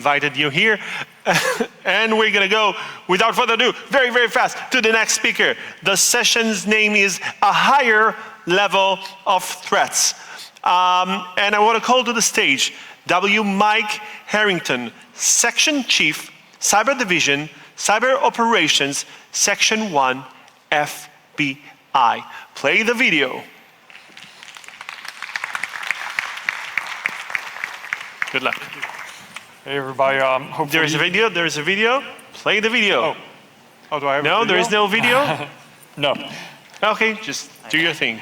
Invited you here. And we're going to go, without further ado, very, very fast to the next speaker. The session's name is A Higher Level of Threats. And I want to call to the stage W. Mike Herrington, Section Chief, Cyber Division, Cyber Operations, Section 1, FBI. Play the video. Good luck. Hey everybody, hopefully... There's a video. Play the video. Oh, do I have No, a video? there is no video? No. Okay, just do your thing.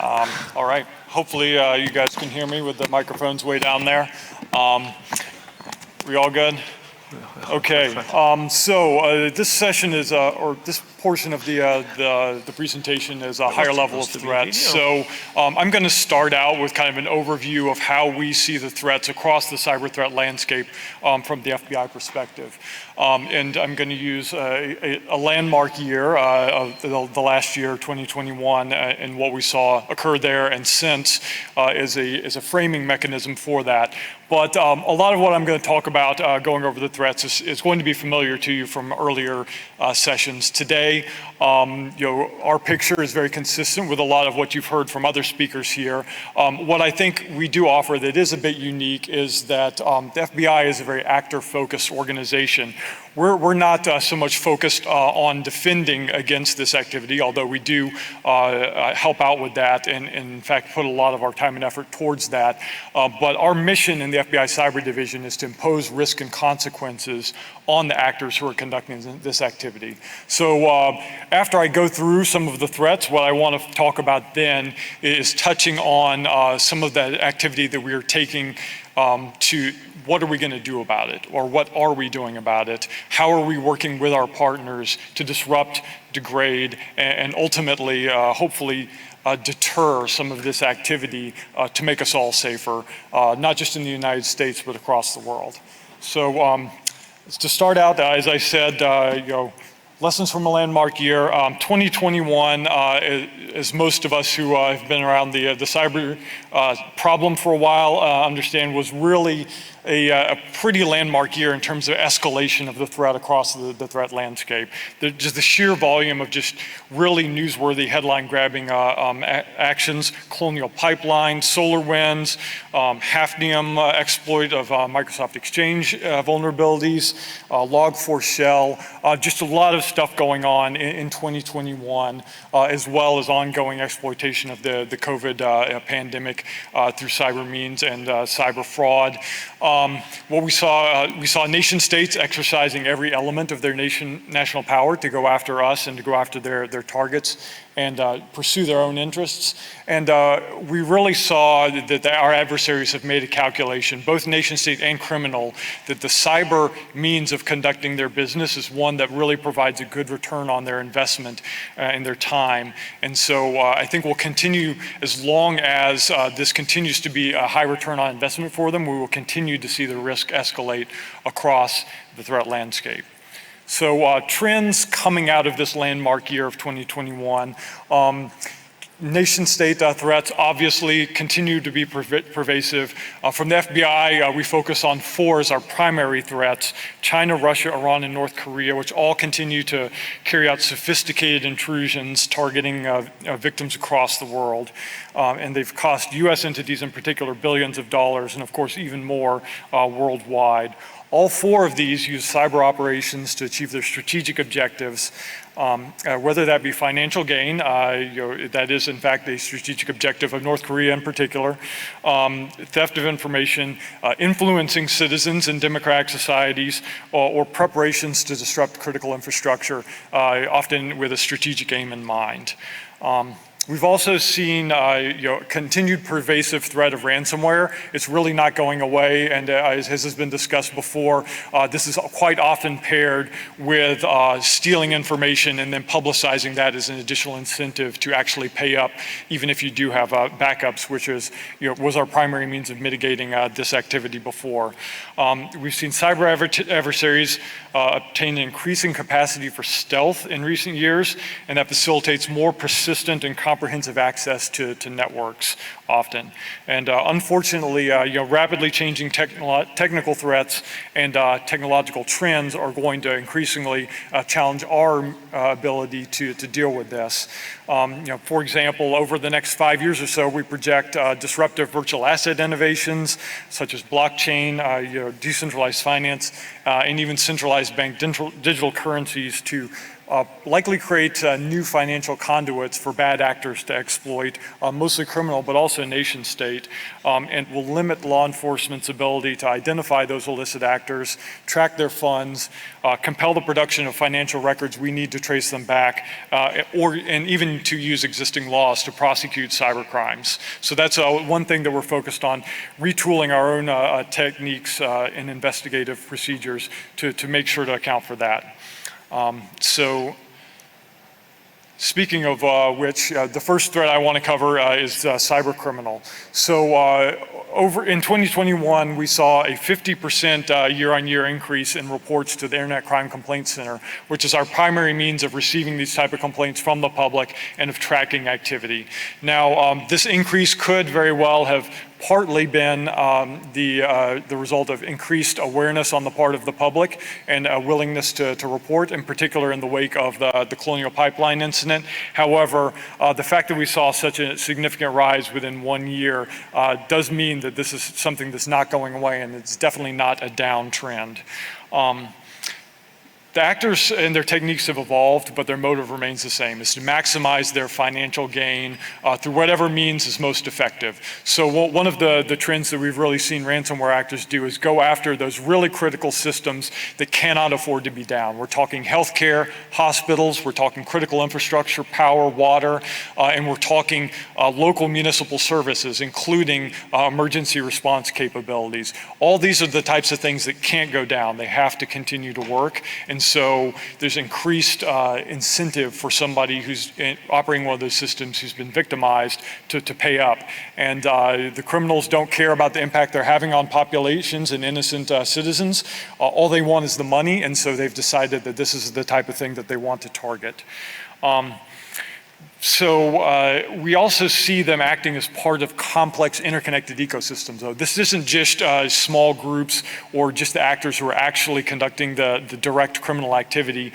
All right. Hopefully you guys can hear me with the microphones way down there. We all good? Okay. This session is, or this portion of the presentation is a higher level of threats. So I'm going to start out with kind of an overview of how we see the threats across the cyber threat landscape from the FBI perspective. And I'm going to use a landmark year of the last year, 2021, and what we saw occur there and since is a framing mechanism for that. But a lot of what I'm going to talk about going over the threats is going to be familiar to you from earlier sessions. Today, our picture is very consistent with a lot of what you've heard from other speakers here. What I think we do offer that is a bit unique is that the FBI is a very actor-focused organization. We're not so much focused on defending against this activity, although we do help out with that and in fact put a lot of our time and effort towards that. But our mission in the FBI Cyber Division is to impose risk and consequences on the actors who are conducting this activity. So after I go through some of the threats, what I want to talk about then is touching on some of the activity that we are taking to what are we going to do about it, or what are we doing about it? How are we working with our partners to disrupt, degrade, and ultimately, hopefully, deter some of this activity to make us all safer, not just in the United States, but across the world. So to start out, as I said, lessons from a landmark year. 2021, as most of us who have been around the cyber problem for a while understand, was really a pretty landmark year in terms of escalation of the threat across the threat landscape. Just the sheer volume of just really newsworthy headline-grabbing actions, Colonial Pipeline, SolarWinds, Hafnium exploit of Microsoft Exchange vulnerabilities, Log4 Shell, just a lot of stuff going on in 2021, as well as ongoing exploitation of the COVID pandemic through cyber means and cyber fraud. What we saw nation states exercising every element of their national power to go after us and to go after their targets and pursue their own interests. And we really saw that our adversaries have made a calculation, both nation state and criminal, that the cyber means of conducting their business is one that really provides a good return on their investment and their time. And so I think we'll continue, as long as this continues to be a high return on investment for them, we will continue to see the risk escalate across the threat landscape. So trends coming out of this landmark year of 2021. Nation-state threats obviously continue to be pervasive. From the FBI, we focus on 4 as our primary threats: China, Russia, Iran, and North Korea, which all continue to carry out sophisticated intrusions targeting victims across the world. And they've cost US entities in particular billions of dollars, and of course even more worldwide. All 4 of these use cyber operations to achieve their strategic objectives, whether that be financial gain, that is in fact a strategic objective of North Korea in particular, theft of information, influencing citizens in democratic societies, or preparations to disrupt critical infrastructure, often with a strategic aim in mind. We've also seen continued pervasive threat of ransomware. It's really not going away, and as has been discussed before, this is quite often paired with stealing information and then publicizing that as an additional incentive to actually pay up, even if you do have backups, which is, was our primary means of mitigating this activity before. We've seen cyber adversaries obtain an increasing capacity for stealth in recent years, and that facilitates more persistent and comprehensive comprehensive access to networks often. And unfortunately, rapidly changing technical threats and technological trends are going to increasingly challenge our ability to deal with this. For example, over the next 5 years or so, we project disruptive virtual asset innovations such as blockchain, decentralized finance, and even centralized bank digital currencies to likely create new financial conduits for bad actors to exploit, mostly criminal, but also nation state, and will limit law enforcement's ability to identify those illicit actors, track their funds, compel the production of financial records we need to trace them back, and even to use existing laws to prosecute cyber crimes. So that's one thing that we're focused on, retooling our own techniques and investigative procedures to make sure to account for that. So speaking of which, the first threat I want to cover is cyber criminal. So over in 2021, we saw a 50% year-on-year increase in reports to the Internet Crime Complaint Center, which is our primary means of receiving these type of complaints from the public and of tracking activity. Now, this increase could very well have partly been the result of increased awareness on the part of the public and a willingness to report, in particular in the wake of the Colonial Pipeline incident. However, the fact that we saw such a significant rise within 1 year does mean that this is something that's not going away, and it's definitely not a downtrend. The actors and their techniques have evolved, but their motive remains the same. It's to maximize their financial gain through whatever means is most effective. So one of the trends that we've really seen ransomware actors do is go after those really critical systems that cannot afford to be down. We're talking healthcare, hospitals, we're talking critical infrastructure, power, water, and we're talking local municipal services, including emergency response capabilities. All these are the types of things that can't go down. They have to continue to work. And so there's increased incentive for somebody who's operating one of those systems who's been victimized to pay up. And the criminals don't care about the impact they're having on populations and innocent citizens. All they want is the money, and so they've decided that this is the type of thing that they want to target. So we also see them acting as part of complex interconnected ecosystems. Though this isn't just small groups or just the actors who are actually conducting the direct criminal activity.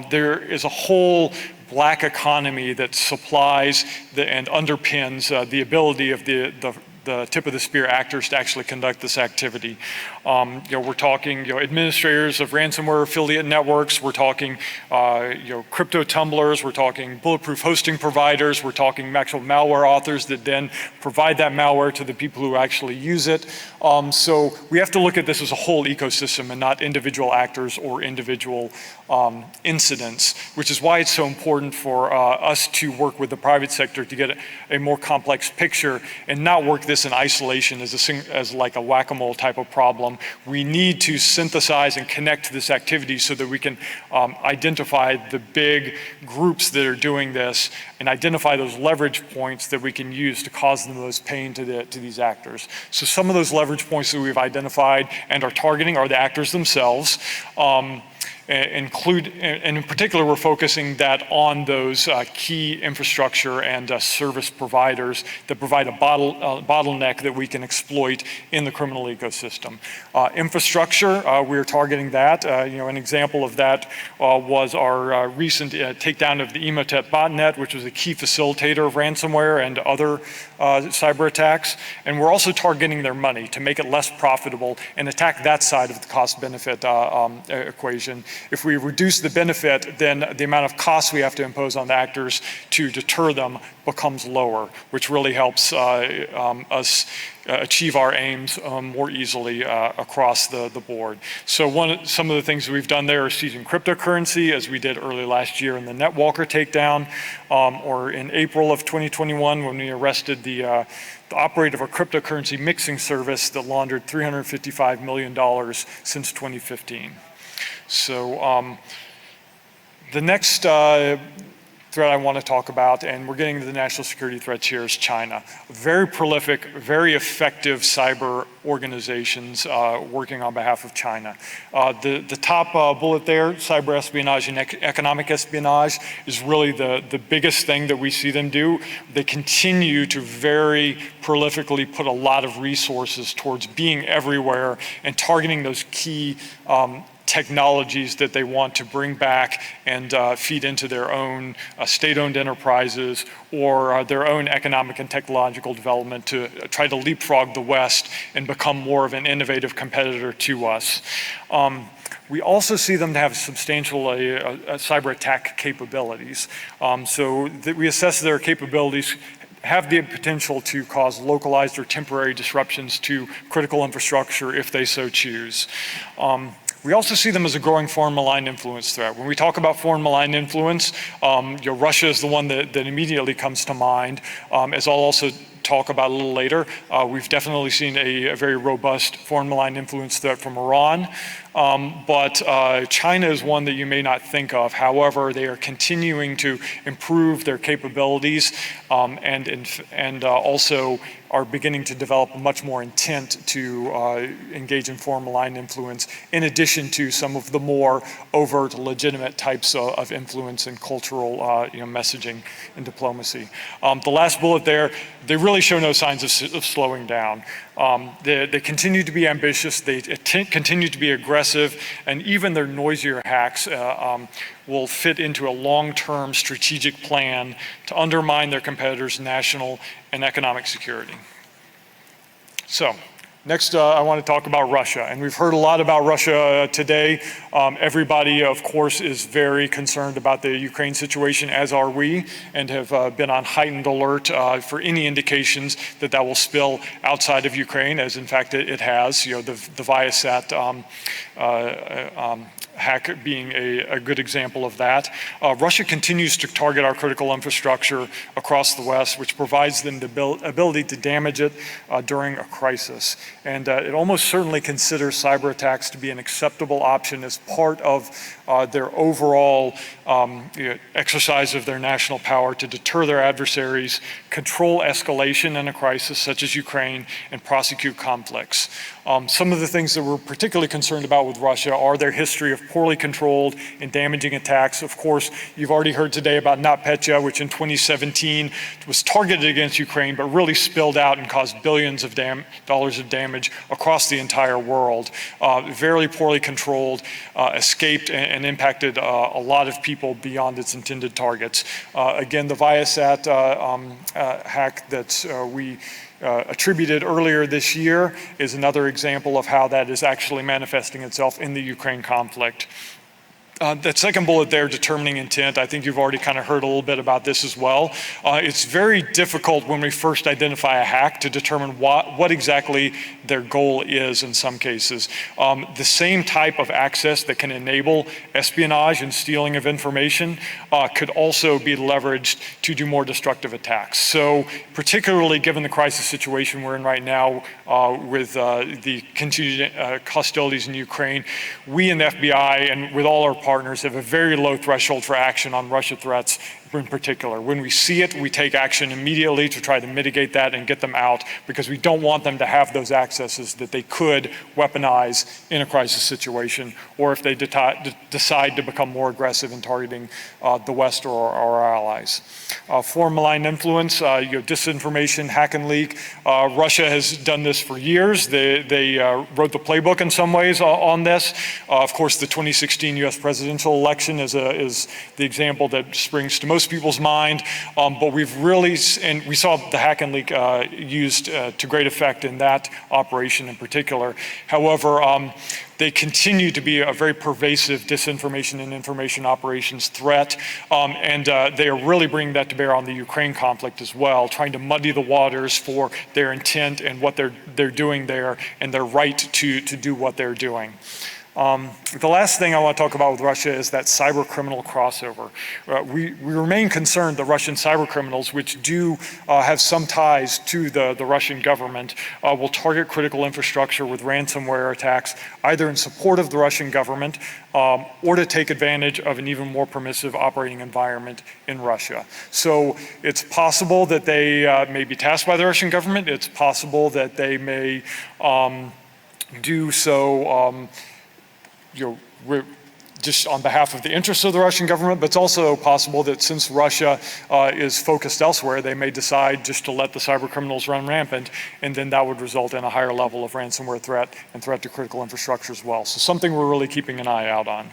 There is a whole black economy that supplies and underpins the ability of the tip of the spear actors to actually conduct this activity. We're talking administrators of ransomware affiliate networks, we're talking crypto tumblers, we're talking bulletproof hosting providers, we're talking actual malware authors that then provide that malware to the people who actually use it. So we have to look at this as a whole ecosystem and not individual actors or individual incidents, which is why it's so important for us to work with the private sector to get a more complex picture and not work this in isolation as like a whack-a-mole type of problem. We need to synthesize and connect this activity so that we can identify the big groups that are doing this and identify those leverage points that we can use to cause the most pain to these actors. So some of those leverage points that we've identified and are targeting are the actors themselves. And in particular, we're focusing that on those key infrastructure and service providers that provide a bottleneck that we can exploit in the criminal ecosystem. Infrastructure, we're targeting that. An example of that was our recent takedown of the Emotet botnet, which was a key facilitator of ransomware and other cyber attacks. And we're also targeting their money to make it less profitable and attack that side of the cost-benefit equation. If we reduce the benefit, then the amount of costs we have to impose on the actors to deter them becomes lower, which really helps us achieve our aims more easily across the board. So some of the things we've done there are seizing cryptocurrency, as we did early last year in the NetWalker takedown, or in April of 2021 when we arrested the operator of a cryptocurrency mixing service that laundered $355 million since 2015. So the next threat I want to talk about, and we're getting to the national security threats here, is China. Very prolific, very effective cyber organizations working on behalf of China. The top bullet there, cyber espionage and economic espionage, is really the biggest thing that we see them do. They continue to very prolifically put a lot of resources towards being everywhere and targeting those key technologies that they want to bring back and feed into their own state-owned enterprises or their own economic and technological development to try to leapfrog the West and become more of an innovative competitor to us. We also see them to have substantial cyber attack capabilities. So we assess their capabilities have the potential to cause localized or temporary disruptions to critical infrastructure if they so choose. We also see them as a growing foreign malign influence threat. When we talk about foreign malign influence, Russia is the one that immediately comes to mind. As I'll also talk about a little later, we've definitely seen a very robust foreign malign influence threat from Iran. But China is one that you may not think of. However, they are continuing to improve their capabilities and also are beginning to develop much more intent to engage in foreign malign influence, in addition to some of the more overt, legitimate types of influence and cultural messaging and diplomacy. The last bullet there, they really show no signs of slowing down. They continue to be ambitious, they continue to be aggressive, and even their noisier hacks will fit into a long-term strategic plan to undermine their competitors' national and economic security. So, next, I want to talk about Russia, and we've heard a lot about Russia today. Everybody, of course, is very concerned about the Ukraine situation, as are we, and have been on heightened alert for any indications that that will spill outside of Ukraine, as in fact it has. You know, the Viasat hack being a good example of that. Russia continues to target our critical infrastructure across the West, which provides them the ability to damage it during a crisis. And it almost certainly considers cyber attacks to be an acceptable option as part of their overall exercise of their national power to deter their adversaries, control escalation in a crisis such as Ukraine, and prosecute conflicts. Some of the things that we're particularly concerned about with Russia are their history of poorly controlled and damaging attacks. Of course, you've already heard today about NotPetya, which in 2017 was targeted against Ukraine, but really spilled out and caused billions of dollars of damage across the entire world. Very poorly controlled, escaped and impacted a lot of people beyond its intended targets. Again, the Viasat hack that we attributed earlier this year is another example of how that is actually manifesting itself in the Ukraine conflict. That second bullet there, determining intent, I think you've already kind of heard a little bit about this as well. It's very difficult when we first identify a hack to determine what exactly their goal is in some cases. The same type of access that can enable espionage and stealing of information could also be leveraged to do more destructive attacks. So particularly given the crisis situation we're in right now with the continued hostilities in Ukraine, we in the FBI and with all our partners have a very low threshold for action on Russia threats in particular. When we see it, we take action immediately to try to mitigate that and get them out, because we don't want them to have those accesses that they could weaponize in a crisis situation, or if they decide to become more aggressive in targeting the West or our allies. Foreign malign influence, disinformation, hack and leak. Russia has done this for years. They wrote the playbook in some ways on this. Of course, the 2016 US presidential election is the example that springs to most people's mind, but we've really, and we saw the hack and leak used to great effect in that operation in particular. However, they continue to be a very pervasive disinformation and information operations threat, and they are really bringing that to bear on the Ukraine conflict as well, trying to muddy the waters for their intent and what they're doing there and their right to do what they're doing. The last thing I want to talk about with Russia is that cyber criminal crossover. We remain concerned that Russian cyber criminals, which do have some ties to the Russian government, will target critical infrastructure with ransomware attacks, either in support of the Russian government or to take advantage of an even more permissive operating environment in Russia. So it's possible that they may be tasked by the Russian government. It's possible that they may do so just on behalf of the interests of the Russian government, but it's also possible that since Russia is focused elsewhere, they may decide just to let the cyber criminals run rampant, and then that would result in a higher level of ransomware threat and threat to critical infrastructure as well. So something we're really keeping an eye out on.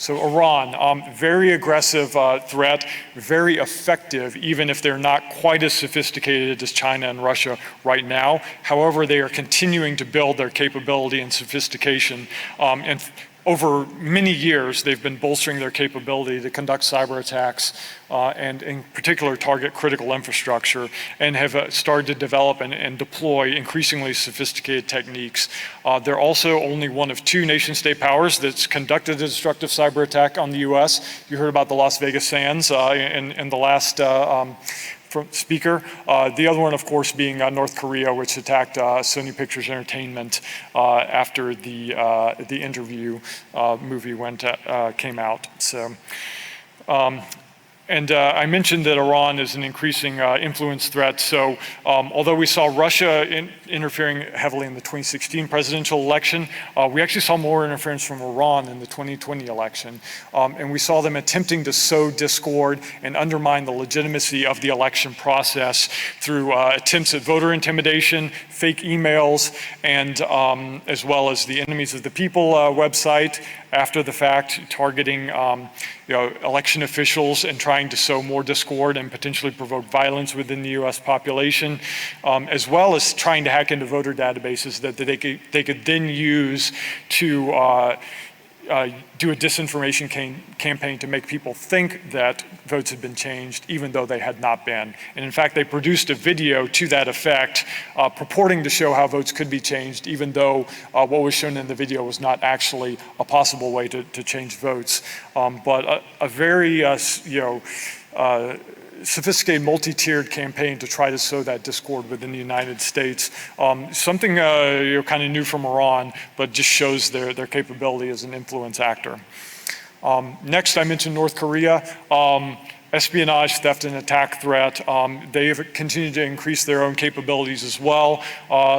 So Iran, very aggressive threat, very effective, even if they're not quite as sophisticated as China and Russia right now. However, they are continuing to build their capability and sophistication. And over many years, they've been bolstering their capability to conduct cyber attacks and in particular target critical infrastructure, and have started to develop and deploy increasingly sophisticated techniques. They're also only one of 2 nation-state powers that's conducted a destructive cyber attack on the US. You heard about the Las Vegas Sands in the last speaker. The other one, of course, being North Korea, which attacked Sony Pictures Entertainment after the Interview movie came out. So. I mentioned that Iran is an increasing influence threat. So although we saw Russia interfering heavily in the 2016 presidential election, we actually saw more interference from Iran in the 2020 election. And we saw them attempting to sow discord and undermine the legitimacy of the election process through attempts at voter intimidation, fake emails, and as well as the Enemies of the People website after the fact, targeting election officials and trying to sow more discord and potentially provoke violence within the US population, as well as trying to hack into voter databases that they could then use to do a disinformation campaign to make people think that votes had been changed, even though they had not been. And in fact, they produced a video to that effect, purporting to show how votes could be changed, even though what was shown in the video was not actually a possible way to change votes. But a very, sophisticated multi-tiered campaign to try to sow that discord within the United States. Something kind of new from Iran, but just shows their capability as an influence actor. Next, I mentioned North Korea. Espionage, theft, and attack threat. They have continued to increase their own capabilities as well.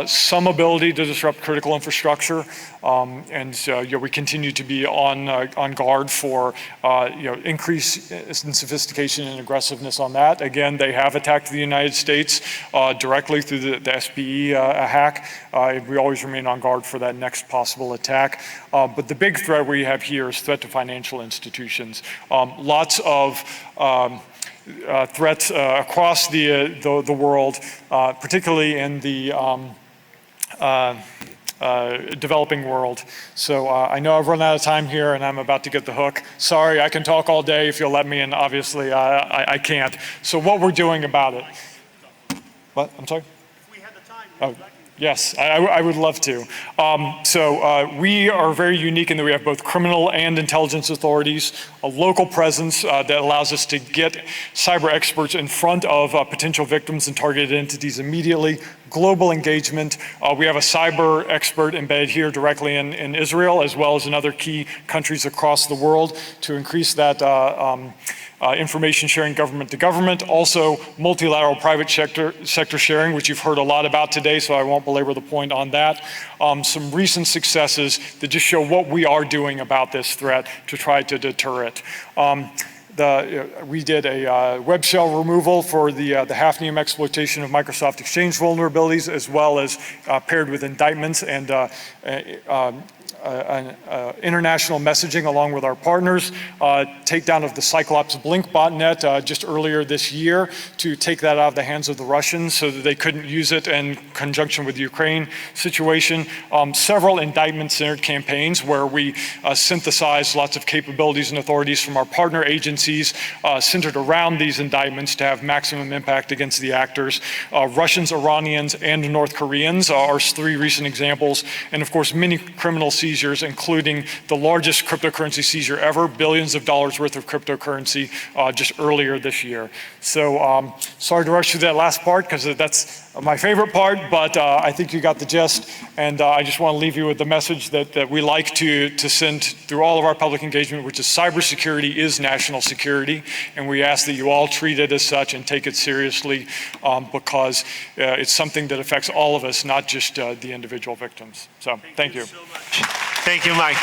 Some ability to disrupt critical infrastructure, we continue to be on guard for increase in sophistication and aggressiveness on that. Again, they have attacked the United States directly through the SPE hack. We always remain on guard for that next possible attack. But the big threat we have here is threat to financial institutions. Lots of threats across the world, particularly in the developing world. So I know I've run out of time here and I'm about to get the hook. Sorry, I can talk all day if you'll let me, and obviously I can't. So what we're doing about it. What? I'm sorry? If we had the time, oh. Yes, I would love to. We are very unique in that we have both criminal and intelligence authorities, a local presence that allows us to get cyber experts in front of potential victims and targeted entities immediately, global engagement. We have a cyber expert embedded here directly in Israel, as well as in other key countries across the world to increase that information sharing government to government. Also multilateral private sector sharing, which you've heard a lot about today, so I won't belabor the point on that. Some recent successes that just show what we are doing about this threat to try to deter it. We did a web shell removal for the Hafnium exploitation of Microsoft Exchange vulnerabilities, as well as paired with indictments and international messaging along with our partners, takedown of the Cyclops Blink botnet just earlier this year to take that out of the hands of the Russians so that they couldn't use it in conjunction with the Ukraine situation. Several indictment-centered campaigns where we synthesized lots of capabilities and authorities from our partner agencies centered around these indictments to have maximum impact against the actors. Russians, Iranians, and North Koreans are 3 recent examples, and of course many criminal seizures, including the largest cryptocurrency seizure ever, billions of dollars worth of cryptocurrency just earlier this year. So sorry to rush through that last part because that's my favorite part, but I think you got the gist. And I just want to leave you with the message that we like to send through all of our public engagement, which is cybersecurity is national security. And we ask that you all treat it as such and take it seriously because it's something that affects all of us, not just the individual victims. So thank you. Thank you, Mike.